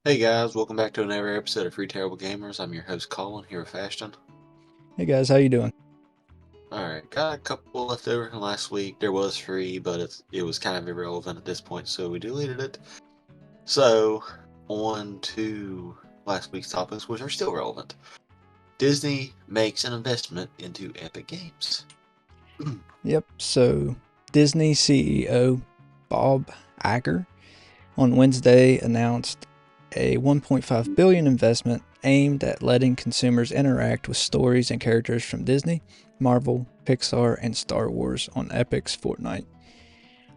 Hey guys, welcome back to another episode of Free Terrible Gamers. I'm your host Colin here with Ashton. Hey guys, how you doing? Alright, got a couple left over from last week. There was free, but it was kind of irrelevant at this point, so we deleted it. So, on to last week's topics, which are still relevant. Disney makes an investment into Epic Games. Yep, so Disney CEO Bob Iger on Wednesday announced a 1.5 billion investment aimed at letting consumers interact with stories and characters from Disney, Marvel, Pixar, and Star Wars on Epic's Fortnite.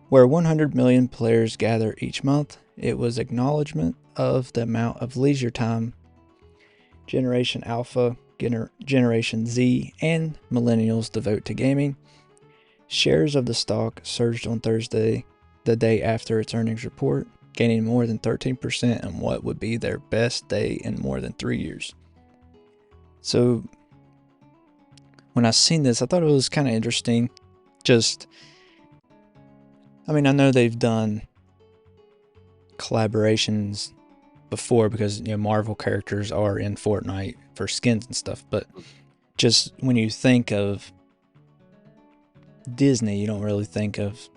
Where 100 million players gather each month, it was acknowledgement of the amount of leisure time Generation Alpha, Generation Z, and Millennials devote to gaming. Shares of the stock surged on Thursday, the day after its earnings report, gaining more than 13% in what would be their best day in more than 3 years. So, when I seen this, I thought it was kind of interesting. I know they've done collaborations before because Marvel characters are in Fortnite for skins and stuff, but just when you think of Disney, you don't really think of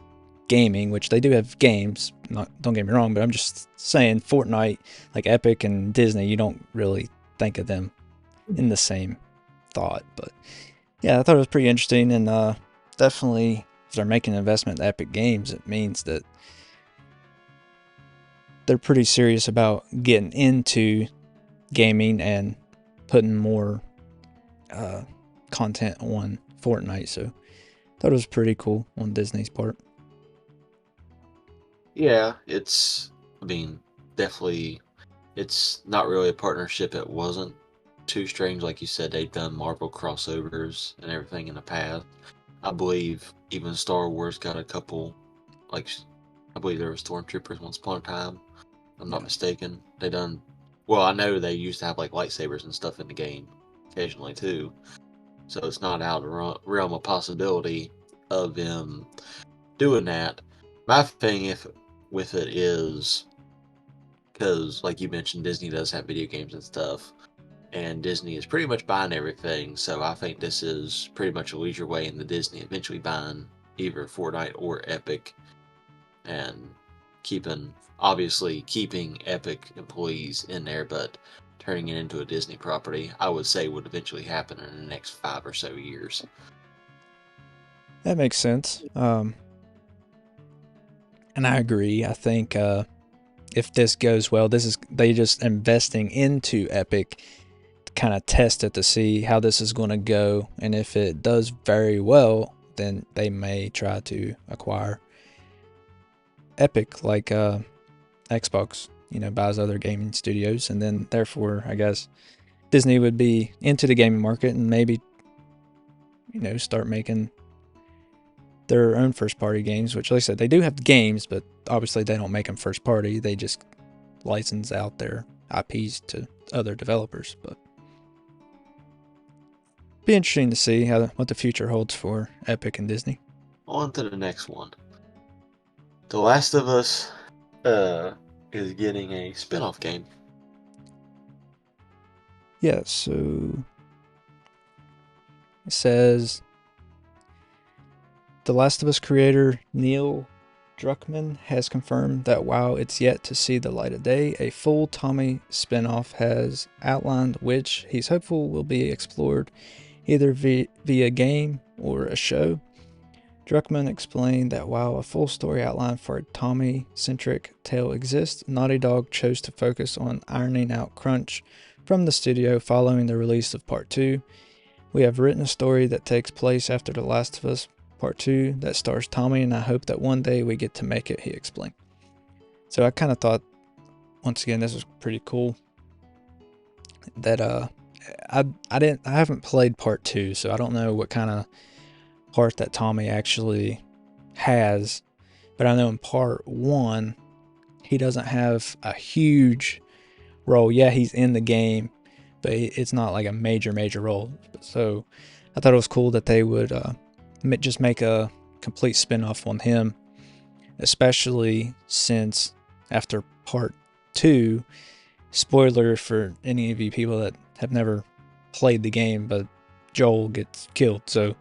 gaming, which they do have games. Don't get me wrong, but I'm just saying Fortnite, like Epic and Disney, you don't really think of them in the same thought. But yeah, I thought it was pretty interesting, and definitely if they're making an investment in Epic Games, it means that they're pretty serious about getting into gaming and putting more content on Fortnite. So thought it was pretty cool on Disney's part. Yeah, definitely, it's not really a partnership. It wasn't too strange. Like you said, they've done Marvel crossovers and everything in the past. I believe even Star Wars got a couple, like, I believe there were Stormtroopers once upon a time. If I'm not Yeah. mistaken. Well, I know they used to have, like, lightsabers and stuff in the game occasionally, too. So it's not out of realm of possibility of them doing that. My thing with it is, because, like you mentioned, Disney does have video games and stuff, and Disney is pretty much buying everything. So I think this is pretty much a leisure way in the Disney eventually buying either Fortnite or Epic, and keeping Epic employees in there, but turning it into a Disney property. I would say would eventually happen in the next 5 or so years. That makes sense. And I agree. I think if this goes well, this is they just investing into Epic to kind of test it to see how this is going to go, and if it does very well, then they may try to acquire Epic like Xbox, buys other gaming studios, and then therefore, I guess Disney would be into the gaming market and maybe start making their own first party games, which, like I said, they do have games, but obviously they don't make them first party. They just license out their IPs to other developers. But be interesting to see what the future holds for Epic and Disney. On to the next one. The Last of Us is getting a spinoff game. Yeah, so it says The Last of Us creator Neil Druckmann has confirmed that while it's yet to see the light of day, a full Tommy spinoff has outlined, which he's hopeful will be explored either via game or a show. Druckmann explained that while a full story outline for a Tommy-centric tale exists, Naughty Dog chose to focus on ironing out crunch from the studio following the release of Part 2. We have written a story that takes place after The Last of Us Part 2 that stars Tommy, and I hope that one day we get to make it, he explained. So I kind of thought, once again, this was pretty cool. That I haven't played Part 2, so I don't know what kind of part that Tommy actually has. But I know in Part 1, he doesn't have a huge role. Yeah, he's in the game, but it's not like a major role. So I thought it was cool that they would just make a complete spin-off on him, especially since after Part 2, spoiler for any of you people that have never played the game, but Joel gets killed. So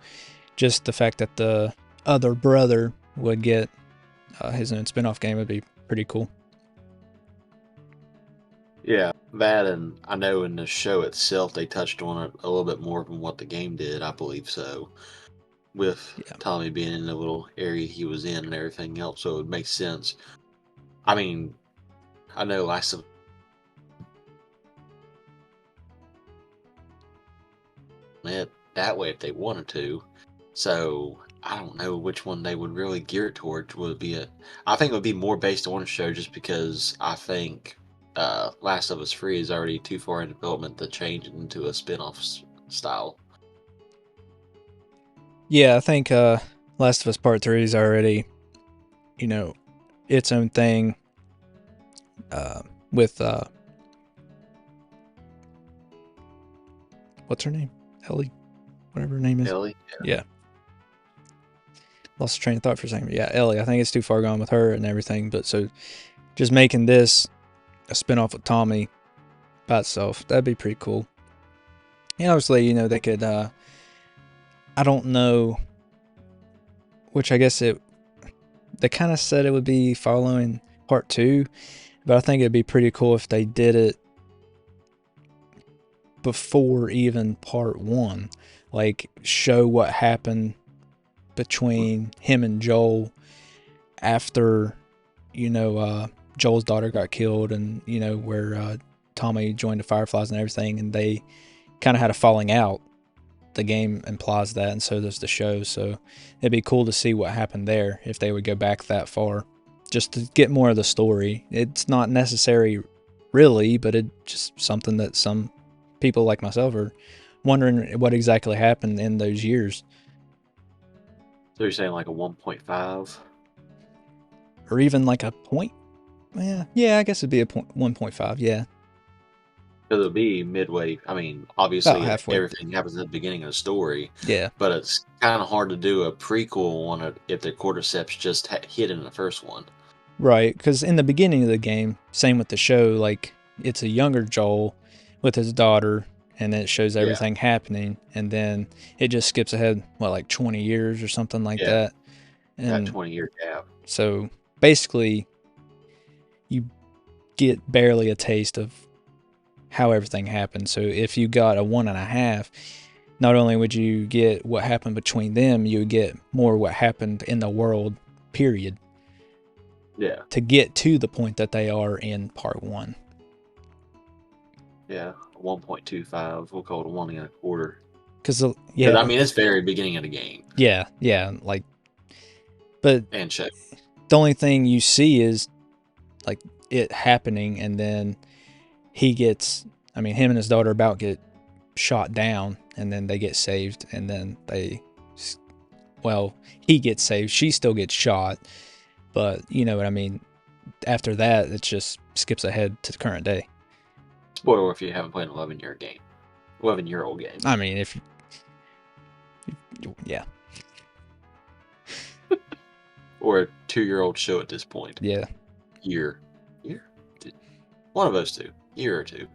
just the fact that the other brother would get his own spin-off game would be pretty cool. Yeah, that, and I know in the show itself they touched on it a little bit more than what the game did, I believe so. With Tommy being in the little area he was in and everything else, so it makes sense. I mean, I know Last of it that way if they wanted to. So I don't know which one they would really gear it towards. Would be I think it would be more based on the show, just because I think Last of Us Free is already too far in development to change it into a spin-off style. Yeah, I think Last of Us Part 3 is already, its own thing with, what's her name? Ellie? Whatever her name is. Ellie? Yeah. Lost the train of thought for a second. But yeah, Ellie. I think it's too far gone with her and everything. But so just making this a spinoff with Tommy by itself, that'd be pretty cool. And obviously, they could, I don't know, which I guess they kind of said it would be following part 2, but I think it'd be pretty cool if they did it before even part 1, like show what happened between him and Joel after, Joel's daughter got killed, and where Tommy joined the Fireflies and everything, and they kind of had a falling out. The game implies that, and so does the show. So it'd be cool to see what happened there if they would go back that far, just to get more of the story. It's not necessary, really, but it's just something that some people like myself are wondering what exactly happened in those years. So you're saying like a 1.5? Or even like a point? Yeah, I guess it'd be a 1.5, yeah. Because it'll be midway. I mean, obviously everything happens at the beginning of the story. Yeah. But it's kind of hard to do a prequel on it if the cordyceps just hit in the first one. Right, because in the beginning of the game, same with the show, like, it's a younger Joel with his daughter, and it shows everything happening, and then it just skips ahead, like 20 years or something like that. And that 20-year gap. So basically, you get barely a taste of how everything happened. So if you got a 1.5, not only would you get what happened between them, you would get more what happened in the world, period. Yeah. To get to the point that they are in part 1. Yeah, 1.25. We'll call it a 1.25. Because I mean, it's very beginning of the game. Yeah, like, but and check. The only thing you see is like it happening, and then him and his daughter about get shot down, and then they get saved, and then he gets saved, she still gets shot, but you know what I mean. After that, it just skips ahead to the current day. Spoiler if you haven't played an 11-year-old game. I mean, yeah. Or a 2-year-old show at this point. Yeah. Year? One of those two. Year or two.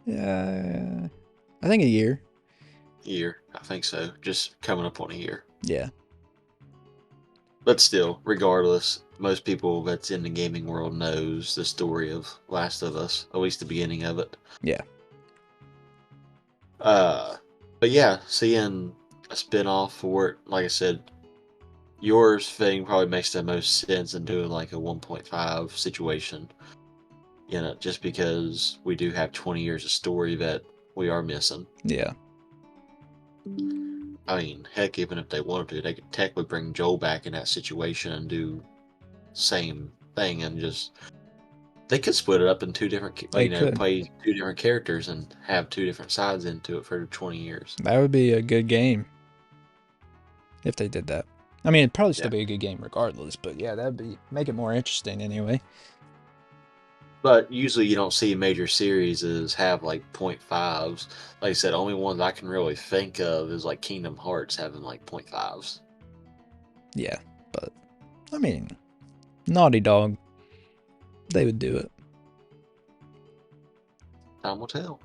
Yeah. I think a year. Year, I think so. Just coming up on a year. Yeah. But still, regardless, most people that's in the gaming world knows the story of Last of Us, at least the beginning of it. Yeah. But yeah, seeing a spin-off for it, like I said, yours thing probably makes the most sense in doing like a 1.5 situation. Just because we do have 20 years of story that we are missing. Yeah. I mean, heck, even if they wanted to, they could technically bring Joel back in that situation and do same thing, and they could split it up in two different, play two different characters and have two different sides into it for 20 years. That would be a good game if they did that. I mean, it'd probably still be a good game regardless, but yeah, make it more interesting anyway. But usually you don't see major series have like 0.5s. Like I said, only ones I can really think of is like Kingdom Hearts having like 0.5s. Yeah, but I mean, Naughty Dog, they would do it. Time will tell.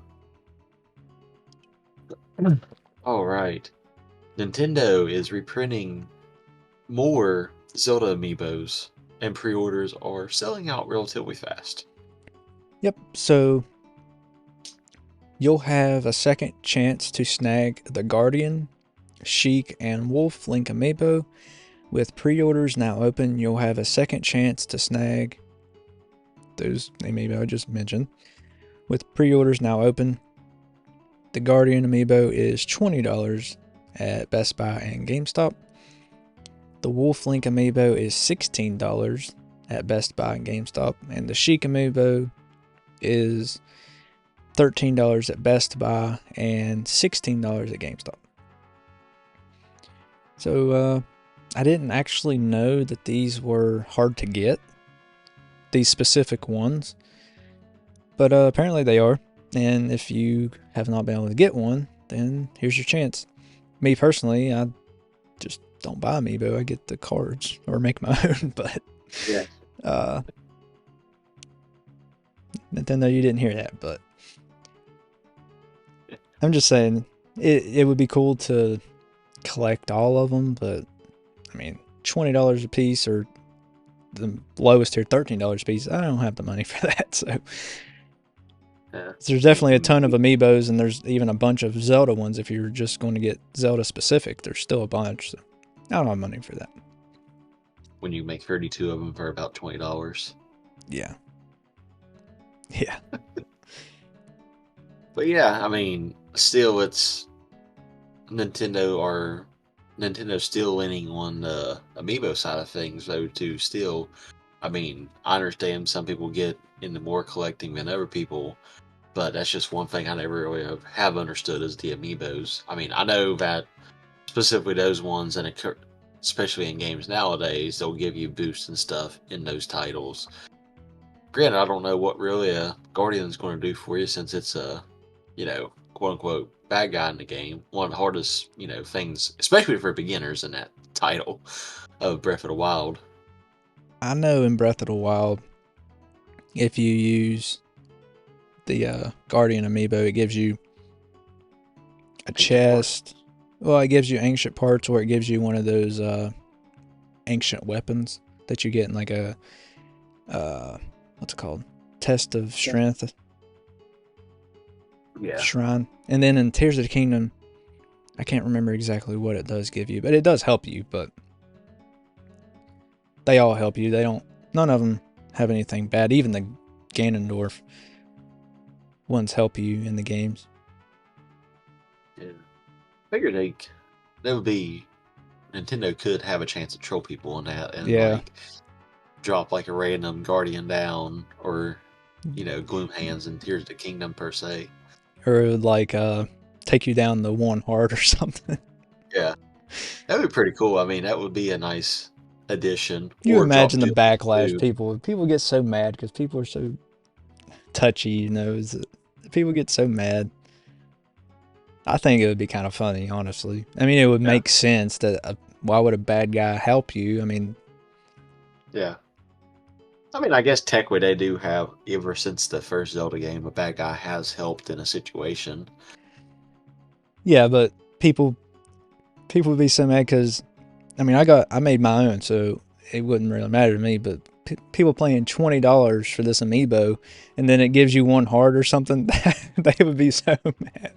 All right. Nintendo is reprinting more Zelda Amiibos, and pre-orders are selling out relatively fast. Yep, so you'll have a second chance to snag the Guardian, Sheik, and Wolf Link Amiibo. With pre-orders now open, you'll have a second chance to snag those Amiibo I just mentioned. With pre-orders now open, the Guardian Amiibo is $20 at Best Buy and GameStop. The Wolf Link Amiibo is $16 at Best Buy and GameStop. And the Sheik Amiibo is $13 at Best Buy and $16 at GameStop. So I didn't actually know that these were hard to get, these specific ones, but apparently they are. And if you have not been able to get one, then here's your chance. Me personally, I just don't buy Amiibo. I get the cards or make my own. But yeah, Nintendo, you didn't hear that. But I'm just saying it would be cool to collect all of them. But I mean, $20 a piece, or the lowest here, $13 a piece. I don't have the money for that. So there's definitely a ton of Amiibos, and there's even a bunch of Zelda ones. If you're just going to get Zelda specific, there's still a bunch. So I don't have money for that. When you make 32 of them for about $20. Yeah. Yeah. But yeah, I mean, still, it's Nintendo's still leaning on the Amiibo side of things, though. Too, still, I mean, I understand some people get into more collecting than other people, but that's just one thing I never really have understood is the Amiibos. I mean, I know that specifically those ones, and especially in games nowadays, they'll give you boosts and stuff in those titles. Granted, I don't know what really a Guardian's going to do for you, since it's a, quote unquote bad guy in the game. One of the hardest, things, especially for beginners, in that title of Breath of the Wild. I know in Breath of the Wild, if you use the Guardian Amiibo, it gives you a chest. Well, it gives you ancient parts, or it gives you one of those ancient weapons that you get in like a what's it called? Test of Strength. Yeah. Shrine. And then in Tears of the Kingdom, I can't remember exactly what it does give you, but it does help you. But they all help you. None of them have anything bad. Even the Ganondorf ones help you in the games. Yeah. I figured Nintendo could have a chance to troll people on that and like drop like a random Guardian down, or Gloom Hands and Tears of the Kingdom per se, or like take you down the one heart or something. Yeah, that would be pretty cool. I mean, that would be a nice addition. You or imagine the drop backlash people get so mad because people are so touchy, people get so mad. I think it would be kind of funny, honestly. I mean, it would make sense that why would a bad guy help you? I mean, yeah. I mean, I guess technically they do have, ever since the first Zelda game, a bad guy has helped in a situation. Yeah, but people would be so mad because, I mean, I made my own, so it wouldn't really matter to me. But people paying $20 for this Amiibo, and then it gives you one heart or something, they would be so mad.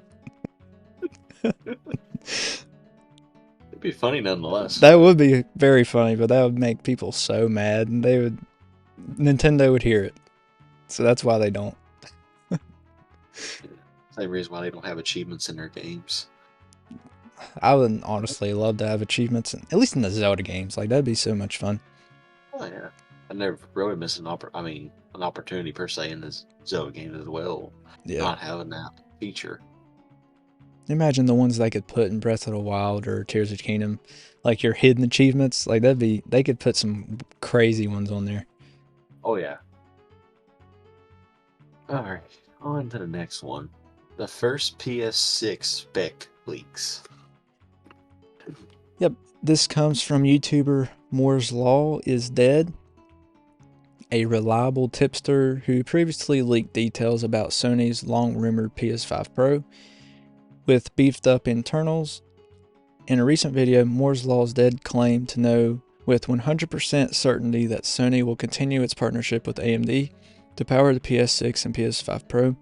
It'd be funny nonetheless. That would be very funny, but that would make people so mad, and Nintendo would hear it. So that's why they don't. Same reason why they don't have achievements in their games. I would honestly love to have achievements, at least in the Zelda games. Like, that'd be so much fun. Oh yeah, I never really missed an opportunity per se in the Zelda games as well. Yeah. Not having that feature. Imagine the ones they could put in Breath of the Wild or Tears of the Kingdom, like your hidden achievements. Like they could put some crazy ones on there. Oh yeah. All right, on to the next one. The first PS6 spec leaks. Yep, this comes from YouTuber Moore's Law is Dead. a reliable tipster who previously leaked details about Sony's long-rumored PS5 Pro with beefed-up internals. In a recent video, Moore's Law's did claim to know with 100% certainty that Sony will continue its partnership with AMD to power the PS6 and PS5 Pro.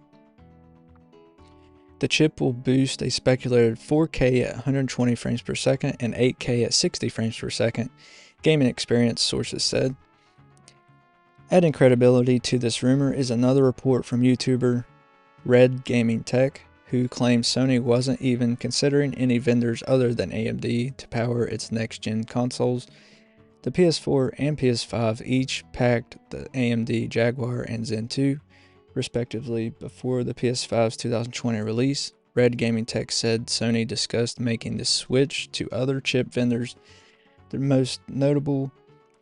The chip will boost a speculated 4K at 120 frames per second and 8K at 60 frames per second, gaming experience sources said. Adding credibility to this rumor is another report from YouTuber Red Gaming Tech, who claims Sony wasn't even considering any vendors other than AMD to power its next-gen consoles. The PS4 and PS5 each packed the AMD Jaguar and Zen 2, respectively, before the PS5's 2020 release. Red Gaming Tech said Sony discussed making the switch to other chip vendors, the most notable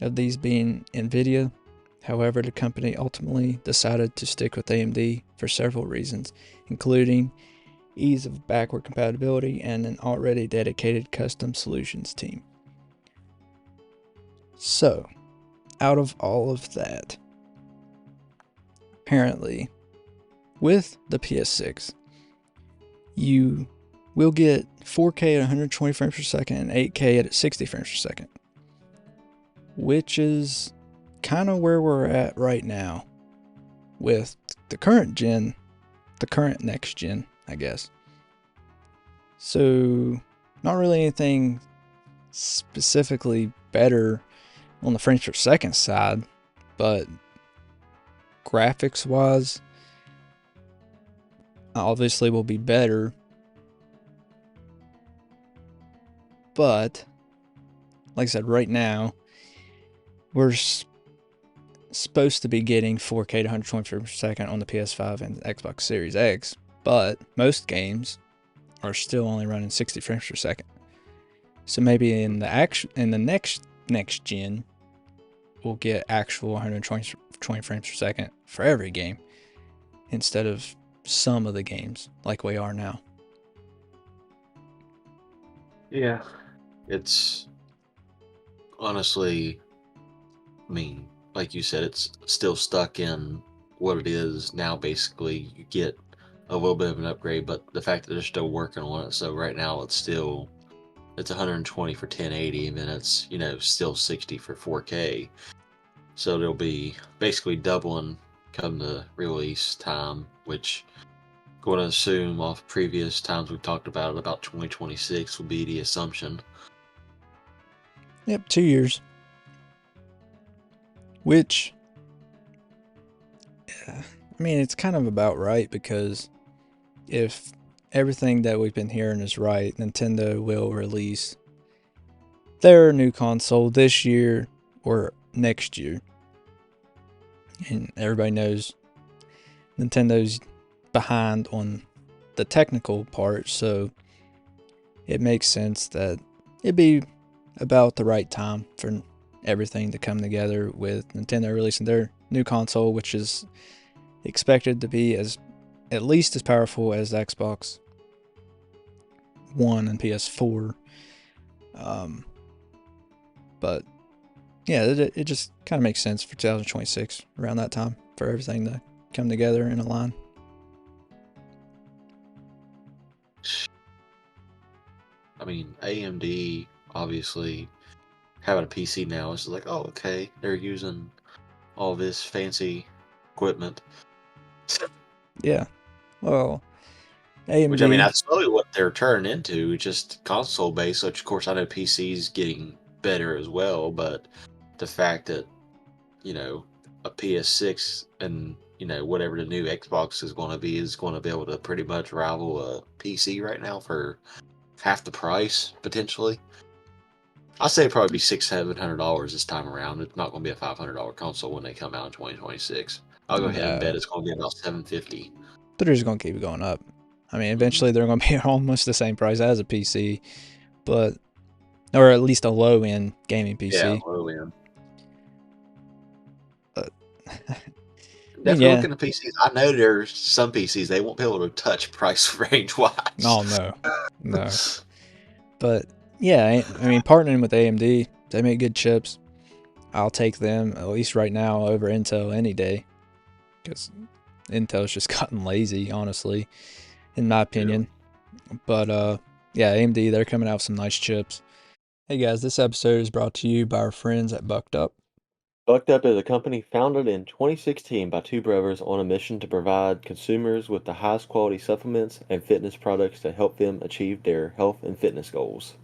of these being Nvidia. However, the company ultimately decided to stick with AMD for several reasons, including ease of backward compatibility and an already dedicated custom solutions team. So, out of all of that, apparently, with the PS6, you will get 4K at 120 frames per second and 8K at 60 frames per second, which is kind of where we're at right now with the current gen, the current next gen, I guess. So, not really anything specifically better on the frames per second side, but graphics wise, obviously will be better. But, like I said, right now, we're supposed to be getting 4K to 120 frames per second on the PS5 and Xbox Series X, but most games are still only running 60 frames per second. So maybe in the next gen, we'll get actual 120 frames per second for every game instead of some of the games like we are now. Yeah, it's honestly, I mean, like you said, it's still stuck in what it is now. Basically, you get a little bit of an upgrade, but the fact that they're still working on it, so right now it's 120 for 1080, and then it's still 60 for 4K. So they'll be basically doubling come the release time, which I'm going to assume off previous times we've talked about 2026 will be the assumption. Yep, 2 years. Which, I mean, it's kind of about right, because if everything that we've been hearing is right, Nintendo will release their new console this year or next year. And everybody knows Nintendo's behind on the technical part, so it makes sense that it'd be about the right time for everything to come together with Nintendo releasing their new console, which is expected to be at least as powerful as the Xbox One and PS4. But yeah, it just kind of makes sense for 2026 around that time for everything to come together in a line. I mean, AMD obviously having a PC now is like, oh, okay, they're using all this fancy equipment. Yeah, well, AMD. Which, I mean, that's really what they're turning into, just console based. Which, of course, I know PC's getting better as well, but the fact that a PS6 and whatever the new Xbox is going to be able to pretty much rival a PC right now for half the price potentially. I'd say it'd probably be $600-700 this time around. It's not going to be a $500 console when they come out in 2026. I'll go ahead and bet it's going to be about $750. They're just going to keep going up. I mean, eventually they're going to be almost the same price as a PC, but or at least a low-end gaming PC. Yeah, low-end. But definitely looking at PCs. I know there's some PCs they won't be able to touch price range wise. Oh no. But yeah, I mean, partnering with AMD, they make good chips. I'll take them, at least right now, over Intel any day. Because Intel's just gotten lazy, honestly, in my opinion. But yeah, AMD, they're coming out with some nice chips. Hey guys, this episode is brought to you by our friends at Bucked Up. Bucked Up is a company founded in 2016 by two brothers on a mission to provide consumers with the highest quality supplements and fitness products to help them achieve their health and fitness goals.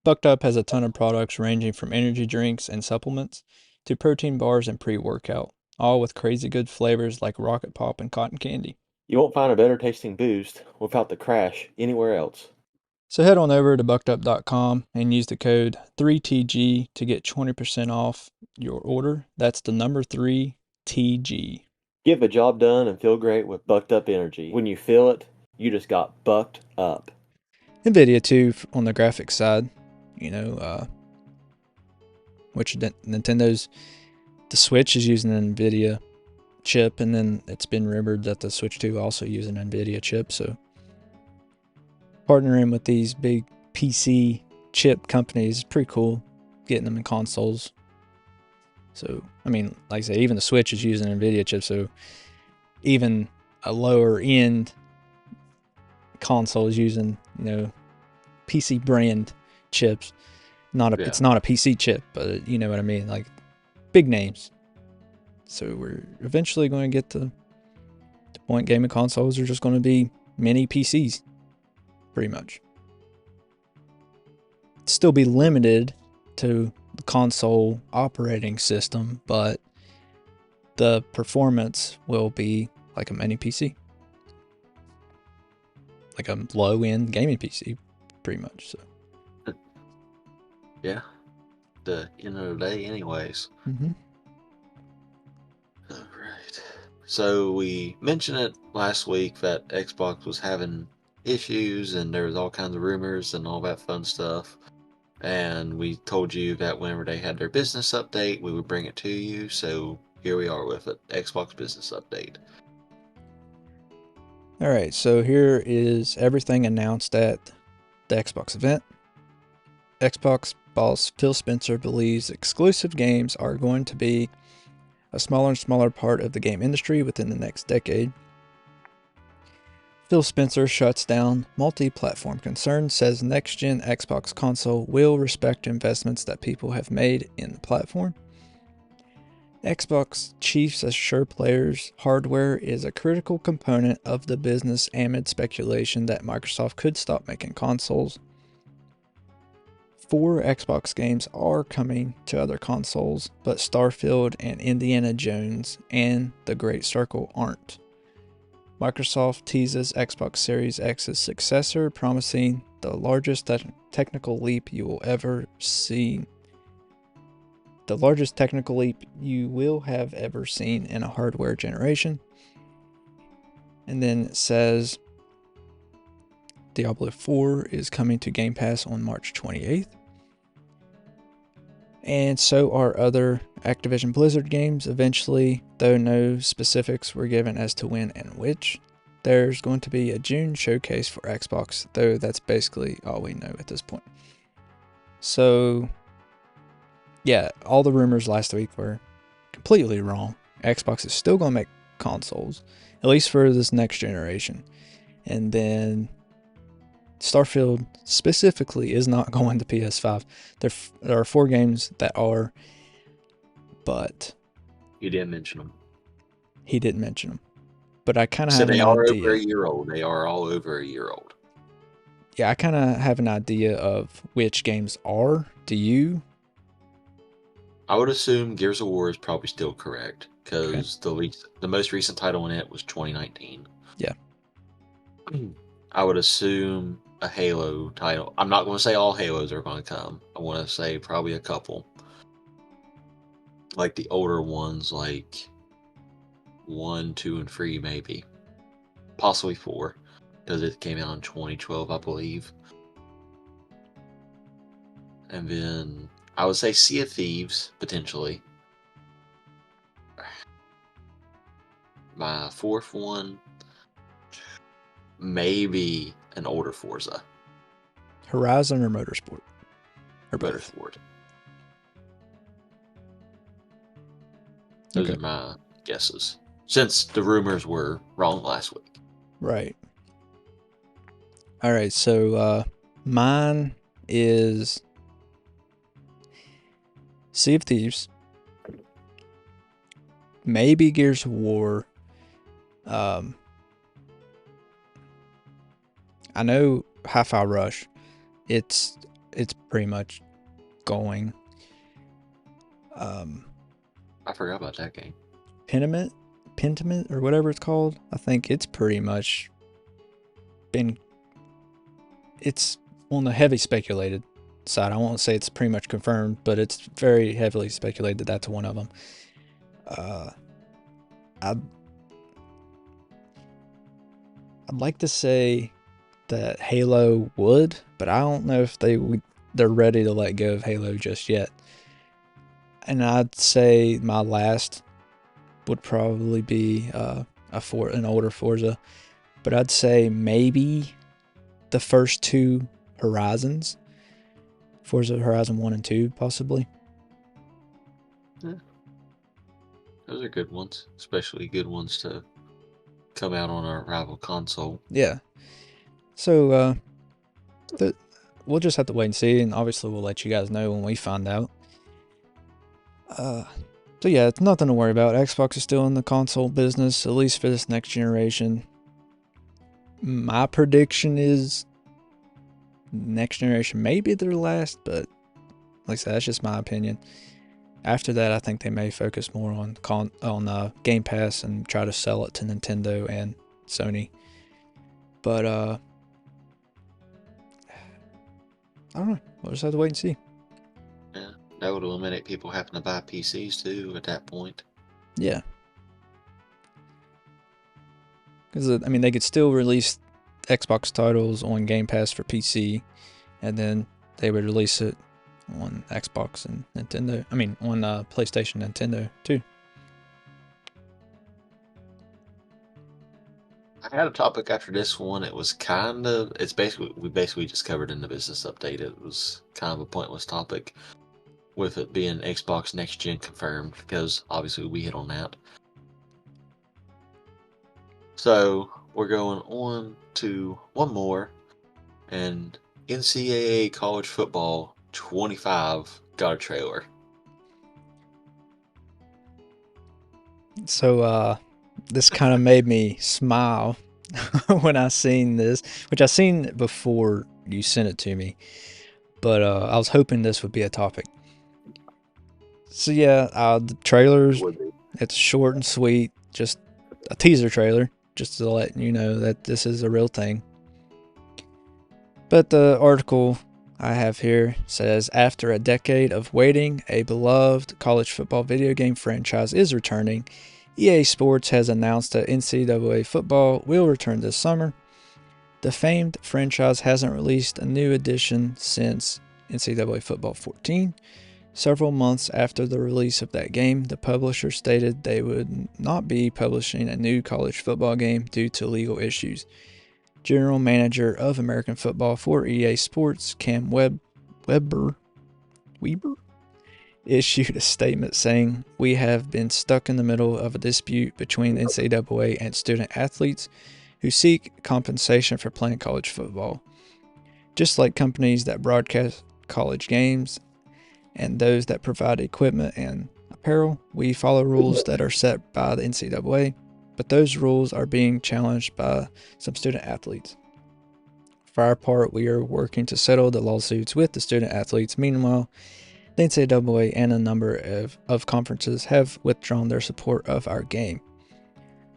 Bucked Up has a ton of products ranging from energy drinks and supplements to protein bars and pre-workout, all with crazy good flavors like Rocket Pop and Cotton Candy. You won't find a better tasting boost without the crash anywhere else. So head on over to buckedup.com and use the code 3TG to get 20% off your order. That's the number 3TG. Get the job done and feel great with Bucked Up energy. When you feel it, you just got bucked up. NVIDIA too on the graphics side, which Nintendo's, the Switch is using an NVIDIA chip, and then it's been rumored that the Switch 2 also use an NVIDIA chip, so partnering with these big PC chip companies is pretty cool, getting them in consoles. So, I mean, like I say, even the Switch is using an NVIDIA chip, so even a lower end console is using, PC brand chips. It's not a PC chip, but you know what I mean, like big names. So we're eventually going to get to the point gaming consoles are just going to be mini PCs, pretty much. Still be limited to the console operating system, but the performance will be like a mini PC, like a low-end gaming PC, pretty much. So. Yeah, the end of the day, anyways. Mm-hmm. All right. So we mentioned it last week that Xbox was having issues and there was all kinds of rumors and all that fun stuff. And we told you that whenever they had their business update, we would bring it to you. So here we are with it, Xbox business update. All right, so here is everything announced at the Xbox event. Xbox boss Phil Spencer believes exclusive games are going to be a smaller and smaller part of the game industry within the next decade. Phil Spencer shuts down multi-platform concerns, says next-gen Xbox console will respect investments that people have made in the platform. Xbox chiefs assure players hardware is a critical component of the business amid speculation that Microsoft could stop making consoles. 4 Xbox games are coming to other consoles, but Starfield and Indiana Jones and The Great Circle aren't. Microsoft teases Xbox Series X's successor, promising the largest technical leap you will ever see. The largest technical leap you will have ever seen in a hardware generation. And then it says Diablo 4 is coming to Game Pass on March 28th. And so are other Activision Blizzard games eventually, though no specifics were given as to when and which. There's going to be a June showcase for Xbox, though that's basically all we know at this point. So, yeah, all the rumors last week were completely wrong. Xbox is still going to make consoles, at least for this next generation. And then Starfield specifically is not going to PS5. There are 4 games that are, but You didn't mention them. He didn't mention them. But I kind of So have an they are idea. over a year old. They are all over a year old. Yeah, I kind of have an idea of which games are. Do you? I would assume Gears of War is probably still correct because the most recent title in it was 2019. Yeah. I would assume a Halo title. I'm not going to say all Halos are going to come. I want to say probably a couple. Like the older ones, like 1, 2, and 3, maybe. Possibly 4, because it came out in 2012, I believe. And then I would say Sea of Thieves, potentially. My 4th one, maybe an older Forza. Horizon or Motorsport? Or both? Motorsport. Those Okay. are my guesses. Since the rumors were wrong last week. Right. All right, so mine is Sea of Thieves, maybe Gears of War. I know Hi-Fi Rush. It's pretty much going. I forgot about that game. Pentiment or whatever it's called. I think it's pretty much been. It's on the heavy speculated side. I won't say it's pretty much confirmed, but it's very heavily speculated that that's one of them. I'd like to say that Halo would, but I don't know if they're ready to let go of Halo just yet. And I'd say my last would probably be an older Forza, but I'd say maybe the first two Horizons, Forza Horizon 1 and 2, possibly. Yeah. Those are good ones, especially good ones to come out on our rival console. Yeah. So we'll just have to wait and see, and obviously we'll let you guys know when we find out. So yeah, it's nothing to worry about. Xbox is still in the console business, at least for this next generation. My prediction is next generation may be their last, but like I said, that's just my opinion. After that, I think they may focus more on Game Pass and try to sell it to Nintendo and Sony. But I don't know. We'll just have to wait and see. Yeah, that would eliminate people having to buy PCs too at that point. Yeah. Because, I mean, they could still release Xbox titles on Game Pass for PC, and then they would release it on Xbox and Nintendo. I mean, on PlayStation, Nintendo too. I had a topic after this one. It was we basically just covered in the business update. It was kind of a pointless topic with it being Xbox Next Gen confirmed because obviously we hit on that. So we're going on to one more, and NCAA College Football 25 got a trailer. So this kind of made me smile when I seen this, which I seen before you sent it to me, but I was hoping this would be a topic. So yeah, the trailers, it's short and sweet, just a teaser trailer, just to let you know that this is a real thing. But the article I have here says, after a decade of waiting, a beloved college football video game franchise is returning. EA Sports has announced that NCAA Football will return this summer. The famed franchise hasn't released a new edition since NCAA Football 14. Several months after the release of that game, the publisher stated they would not be publishing a new college football game due to legal issues. General Manager of American Football for EA Sports, Cam Weber, issued a statement saying, "We have been stuck in the middle of a dispute between NCAA and student athletes who seek compensation for playing college football. Just like companies that broadcast college games and those that provide equipment and apparel, we follow rules that are set by the NCAA, but those rules are being challenged by some student athletes. For our part, we are working to settle the lawsuits with the student athletes. Meanwhile, the NCAA and a number of conferences have withdrawn their support of our game.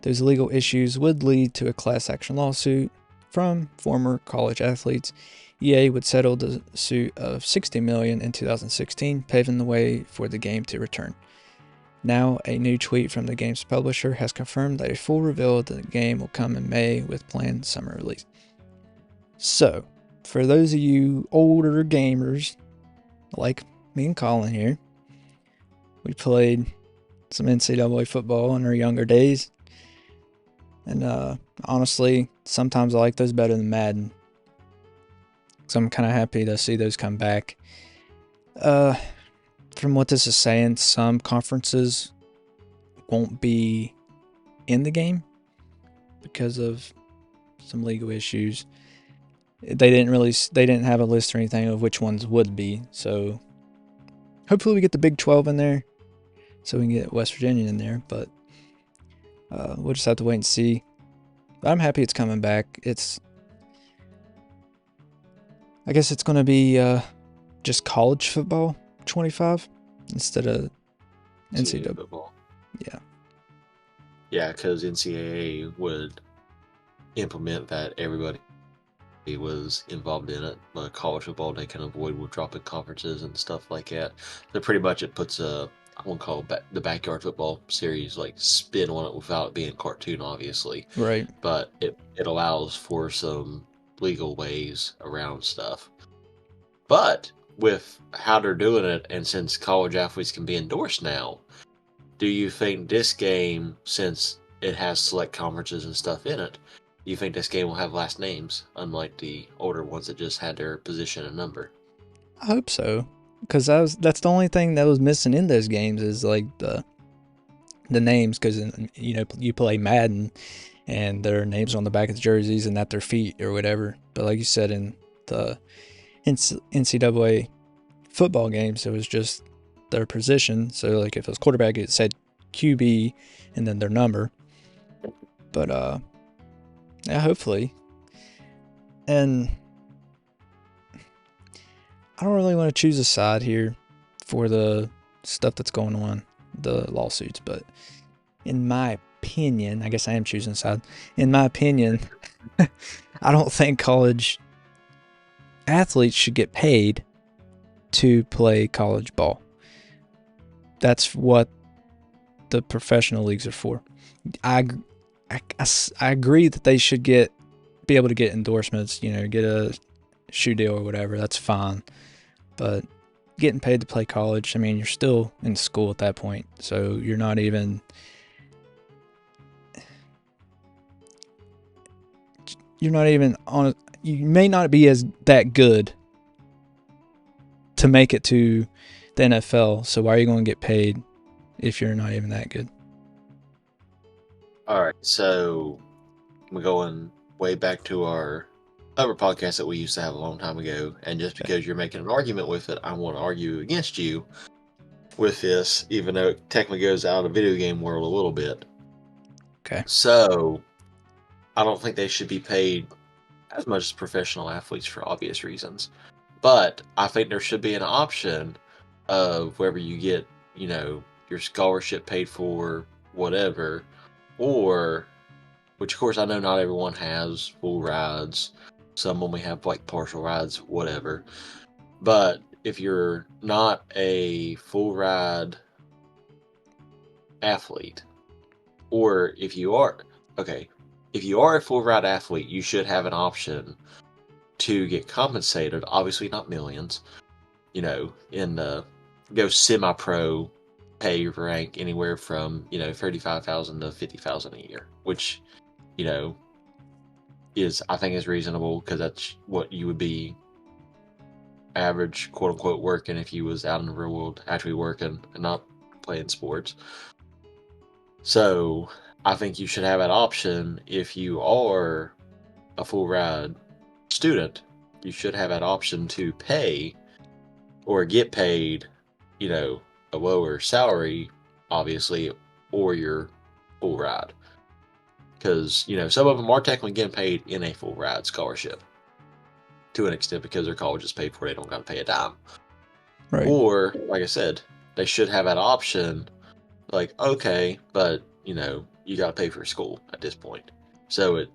Those legal issues would lead to a class action lawsuit from former college athletes. EA would settle the suit of $60 million in 2016, paving the way for the game to return. Now, a new tweet from the game's publisher has confirmed that a full reveal of the game will come in May with planned summer release. So, for those of you older gamers, like me and Colin here, we played some NCAA football in our younger days. And honestly, sometimes I like those better than Madden. So I'm kind of happy to see those come back. From what this is saying, some conferences won't be in the game because of some legal issues. They didn't have a list or anything of which ones would be. So hopefully we get the Big 12 in there, so we can get West Virginia in there. But we'll just have to wait and see. I'm happy it's coming back. I guess it's going to be just college football 25 instead of NCAA football. Yeah. Yeah, because NCAA would implement that everybody was involved in it, but college football they can avoid with dropping conferences and stuff like that. So pretty much it puts I won't call it the backyard football series like spin on it without it being cartoon, obviously. Right. But it allows for some legal ways around stuff. But with how they're doing it, and since college athletes can be endorsed now, do you think this game, since it has select conferences and stuff in it, do you think this game will have last names, unlike the older ones that just had their position and number? I hope so, because that's the only thing that was missing in those games is like the names, because you play Madden and there are names on the back of the jerseys and at their feet or whatever. But like you said, in the NCAA football games, it was just their position. So like if it was quarterback, it said QB and then their number. But yeah, hopefully. And I don't really want to choose a side here for the stuff that's going on, the lawsuits, but in my opinion, I guess I am choosing a side. In my opinion, I don't think college athletes should get paid to play college ball. That's what the professional leagues are for. I agree that they should be able to get endorsements, get a shoe deal or whatever. That's fine. But getting paid to play college, I mean, you're still in school at that point. So you're not even... You're not even on... You may not be that good to make it to the NFL. So why are you going to get paid if you're not even that good? All right, so we're going way back to our other podcast that we used to have a long time ago, and just because you're making an argument with it, I want to argue against you with this, even though it technically goes out of the video game world a little bit. Okay. So, I don't think they should be paid as much as professional athletes for obvious reasons. But I think there should be an option of wherever you get, your scholarship paid for, whatever, or, which of course I know not everyone has full rides. Some only have like partial rides, whatever. But if you're not a full ride athlete, or if you are a full ride athlete, you should have an option to get compensated. Obviously not millions, in the go semi-pro pay rank anywhere from, $35,000 to $50,000 a year, which, I think is reasonable, because that's what you would be average, quote unquote, working if you was out in the real world actually working and not playing sports. So I think you should have that option. If you are a full ride student, you should have that option to pay or get paid, a lower salary, obviously, or your full ride. Because, some of them are technically getting paid in a full ride scholarship to an extent, because their college is paid for. They don't got to pay a dime. Right. Or, like I said, they should have that option. Like, okay, but, you got to pay for school at this point. So it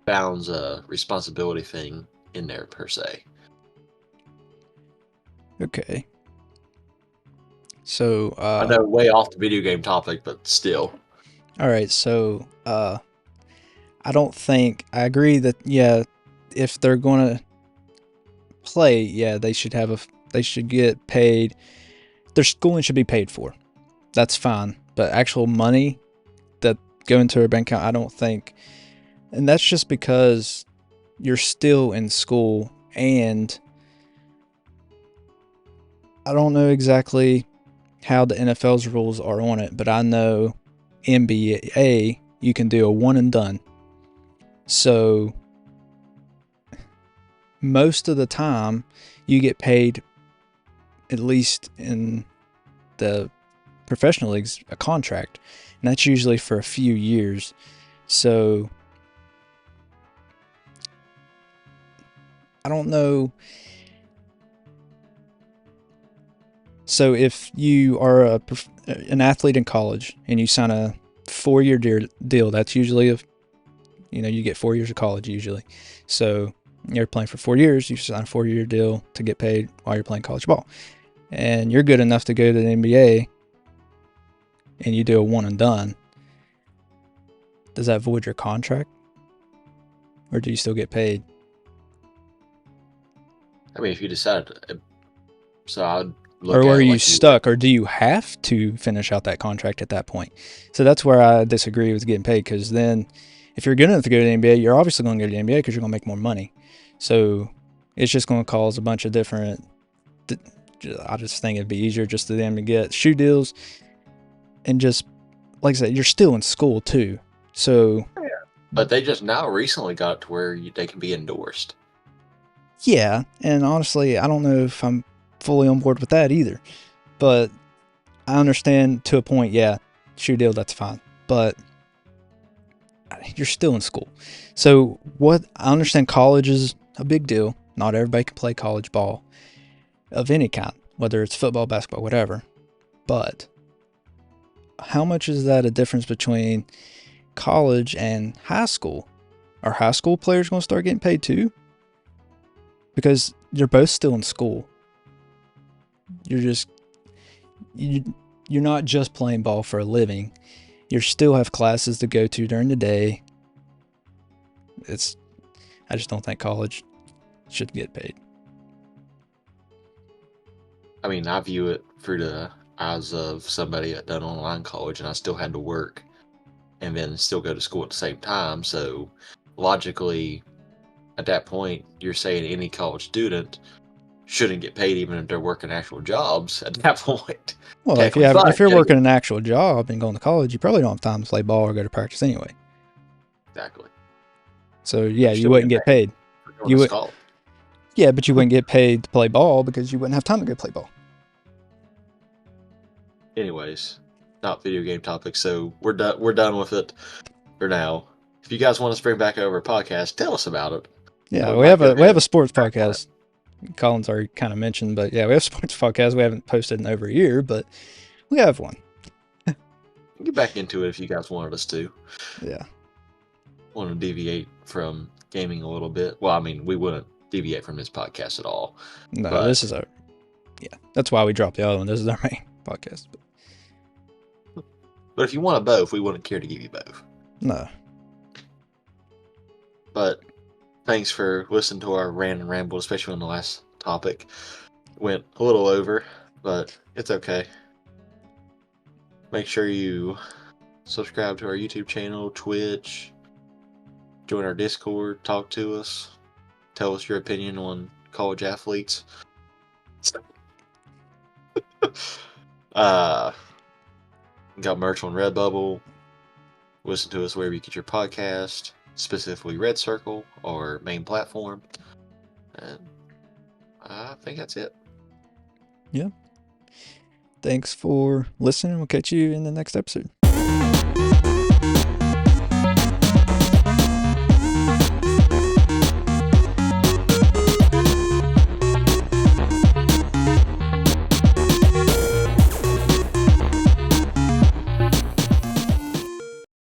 bounds a responsibility thing in there, per se. Okay. So, I know, way off the video game topic, but still. All right, so I agree that, yeah, if they're going to play, yeah, they should get paid. Their schooling should be paid for. That's fine. But actual money that go into a bank account, I don't think. And that's just because you're still in school, and I don't know exactly how the NFL's rules are on it, but I know NBA, you can do a one and done. So most of the time, you get paid, at least in the professional leagues, a contract, and that's usually for a few years. So I don't know. So if you are an athlete in college and you sign a 4-year deal, that's usually you get 4 years of college usually. So you're playing for 4 years, you sign a 4-year deal to get paid while you're playing college ball. And you're good enough to go to the NBA and you do a one and done. Does that void your contract? Or do you still get paid? I mean, if you decide, so I'd look Or at are it you like stuck, or do you have to finish out that contract at that point? So that's where I disagree with getting paid, because then if you're good enough to go to the NBA, you're obviously going to go to the NBA because you're going to make more money. So it's just going to cause a bunch of different. I just think it'd be easier just for them to get shoe deals, and just like I said, you're still in school too. So, But they just now recently got to where they can be endorsed. yeah, and honestly, I don't know if I'm fully on board with that either. But I understand to a point, yeah, shoe deal, that's fine. But you're still in school. So what I understand, college is a big deal. Not everybody can play college ball of any kind, whether it's football, basketball, whatever. But how much is that a difference between college and high school? Are high school players going to start getting paid too? Because you're both still in school. You're not just playing ball for a living. You still have classes to go to during the day. I just don't think college should get paid. I mean, I view it through the eyes of somebody that done online college, and I still had to work and then still go to school at the same time. So logically, at that point, you're saying any college student shouldn't get paid even if they're working actual jobs at that point. Well, if you're working an actual job and going to college, you probably don't have time to play ball or go to practice anyway. Exactly. So yeah, you wouldn't get paid. You would. Yeah, but you wouldn't get paid to play ball because you wouldn't have time to go play ball. Anyways, not video game topics, so we're done with it for now. If you guys want us to bring back over a podcast, tell us about it. Yeah, we have a sports podcast. Colin's already kind of mentioned, but yeah, we have a sports podcast. We haven't posted in over a year, but we have one. Get back into it if you guys wanted us to. Yeah. Want to deviate from gaming a little bit. Well, I mean, we wouldn't deviate from this podcast at all. No, this is that's why we dropped the other one. This is our main podcast. But if you want both, we wouldn't care to give you both. No. But thanks for listening to our random ramble, especially on the last topic. Went a little over, but it's okay. Make sure you subscribe to our YouTube channel, Twitch, join our Discord, talk to us, tell us your opinion on college athletes. Got merch on Redbubble. Listen to us wherever you get your podcast, specifically Red Circle, our main platform. And I think that's it. Yeah. Thanks for listening. We'll catch you in the next episode.